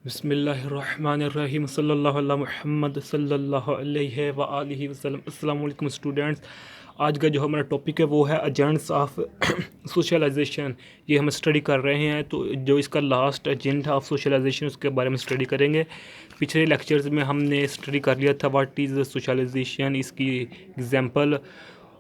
बिस्मिल्लाहिर्रहमानिर्रहीम सल्लल्लाहु अला मुहम्मद सल्लल्लाहु अलैहि व आलिहि वसल्लम। अस्सलाम वालेकुम स्टूडेंट्स। आज का जो हमारा टॉपिक है वो है एजेंट्स ऑफ सोशलाइजेशन। ये हम स्टडी कर रहे हैं, तो जो इसका लास्ट एजेंट ऑफ सोशलाइजेशन उसके बारे में स्टडी करेंगे। पिछले लेक्चर्स में हमने स्टडी कर लिया था व्हाट इज़ सोशलाइजेशन, इसकी एग्जांपल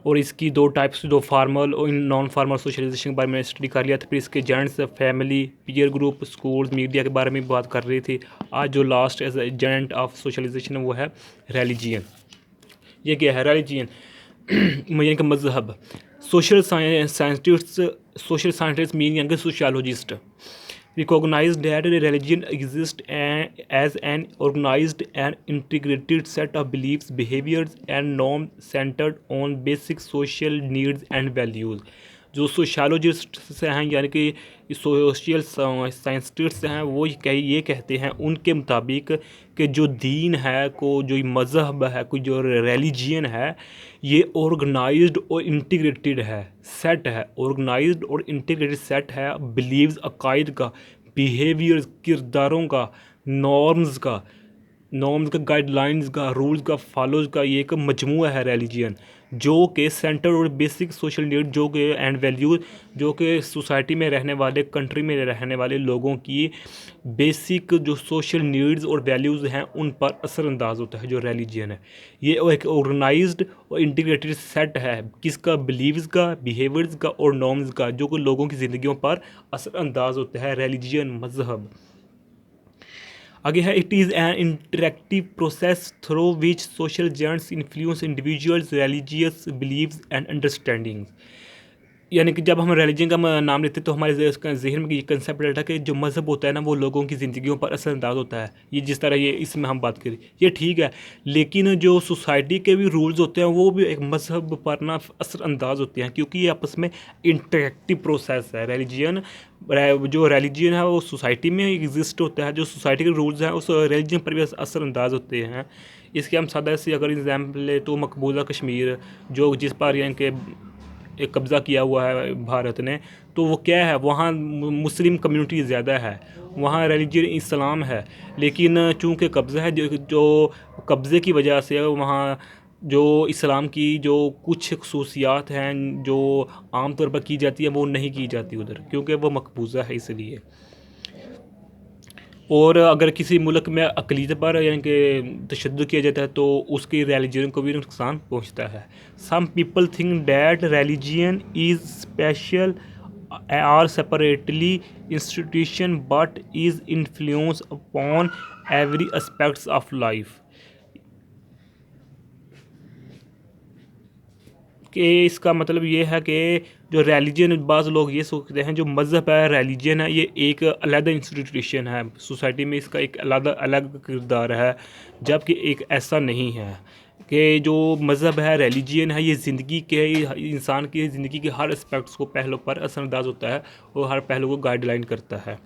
और इसकी दो टाइप्स, दो फार्मल और नॉन फार्मल सोशलाइजेशन के बारे में स्टडी कर लिया था। फिर इसके agents, family, peer group, schools, media के बारे में बात कर रही थी। आज जो last age agent of socialization है वो है रिलीजियन। ये क्या है रिलीजियन? यानी कि मजहब। सोशल साइंटिस्ट मीन यानी कि sociologist recognize that religion exists as an organized and integrated set of beliefs, behaviors and norms centered on basic social needs and values। जो सोशलॉजिस्ट हैं यानी कि सोशल साइंटिस्ट हैं वो ये कहते हैं उनके मुताबिक कि जो दीन है, को जो मज़हब है, कोई जो रिलीजियन है, ये ऑर्गेनाइज्ड और इंटीग्रेटेड है, सेट है, ऑर्गेनाइज्ड और इंटीग्रेटेड सेट है बिलीव्स, अकायद का, बिहेवियर्स, किरदारों का, नॉर्म्स का, गाइडलाइंस का, रूल्स का, फॉलोज का ये एक मजमूआ है रिलीजियन, जो कि सेंटर और बेसिक सोशल नीड जो कि एंड वैल्यूज, जो कि सोसाइटी में रहने वाले, कंट्री में रहने वाले लोगों की बेसिक जो सोशल नीड्स और वैल्यूज़ हैं उन पर असरअंदाज होता है। जो रिलीजियन है ये एक ऑर्गेनाइज्ड और इंटीग्रेटेड सेट है, किसका? बिलीव्स का, बिहेवियर्स का और नॉर्म्स का, जो कि लोगों की ज़िंदगियों पर असरअंदाज होता है। रिलीजियन, मजहब। आगे है, it is an interactive process through which social agents influence individuals religious beliefs and understandings. यानी कि जब हम रिलीजन का नाम लेते हैं तो हमारे जहन में ये कंसेप्ट रहता है कि जो मज़हब होता है ना वो लोगों की ज़िंदगियों पर असरअंदाज होता है। ये जिस तरह ये इसमें हम बात करें ये ठीक है, लेकिन जो सोसाइटी के भी रूल्स होते हैं वो भी एक मज़हब पर ना असरअंदाज होते हैं, क्योंकि ये आपस में इंटरेक्टिव प्रोसेस है। रिलीजन, जो रिलीजन है वो सोसाइटी में एग्जिस्ट होता है, जो सोसाइटी के रूल्स हैं उस रिलीजन पर भी असरअंदाज होते हैं। इसके हम सादा से अगर एग्जाम्पल ले तो मकबूजा कश्मीर, जो जिस पर यानी कि एक कब्ज़ा किया हुआ है भारत ने, तो वो क्या है, वहाँ मुस्लिम कम्युनिटी ज़्यादा है, वहाँ रिलीजन इस्लाम है, लेकिन चूँकि कब्ज़ा है, जो कब्ज़े की वजह से वहाँ जो इस्लाम की जो कुछ खसूसियात हैं जो आम तौर पर की जाती है वो नहीं की जाती उधर, क्योंकि वो मकबूजा है इसलिए। और अगर किसी मुल्क में अक़लीत पर यानी कि तशद्दुद किया जाता है तो उसकी रिलीजन को भी नुकसान पहुंचता है। Some people think that religion is special और separately institution but is influence upon every aspects of life. कि इसका मतलब ये है कि जो रिलीजन, बाज़ लोग ये सोचते हैं जो मज़हब है, रिलीजन है, ये एक अलग इंस्टीट्यूशन है सोसाइटी में, इसका एक अलग किरदार है, जबकि एक ऐसा नहीं है। कि जो मज़हब है, रिलीजन है, ये ज़िंदगी के, इंसान की ज़िंदगी के हर एस्पेक्ट्स को, पहलू पर असरअंदाज होता है और हर पहलू को गाइडलाइन करता है।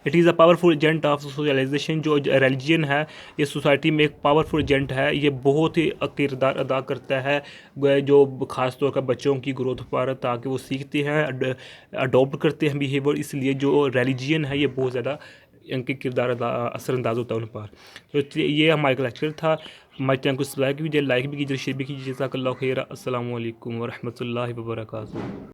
It is a powerful agent of socialization. जो रिलीजन है ये सोसाइटी में एक पावरफुल एजेंट है, ये बहुत ही किरदार अदा करता है जो ख़ास तौर पर बच्चों की ग्रोथ पर, ताकि वो सीखते हैं, अडोप्ट करते हैं बिहेवियर, इसलिए जो रिलीजन है ये बहुत ज़्यादा इनके किरदार असरअंदाज होता है उन पर। तो ये हमारा लेक्चर था। हमारे चैनल को सब्सक्राइब कीजिए, लाइक भी कीजिए, शेयर भी कीजिए। जज़ाकल्लाहु खैर। अस्सलामु अलैकुम व रहमतुल्लाहि व बरकातुहू।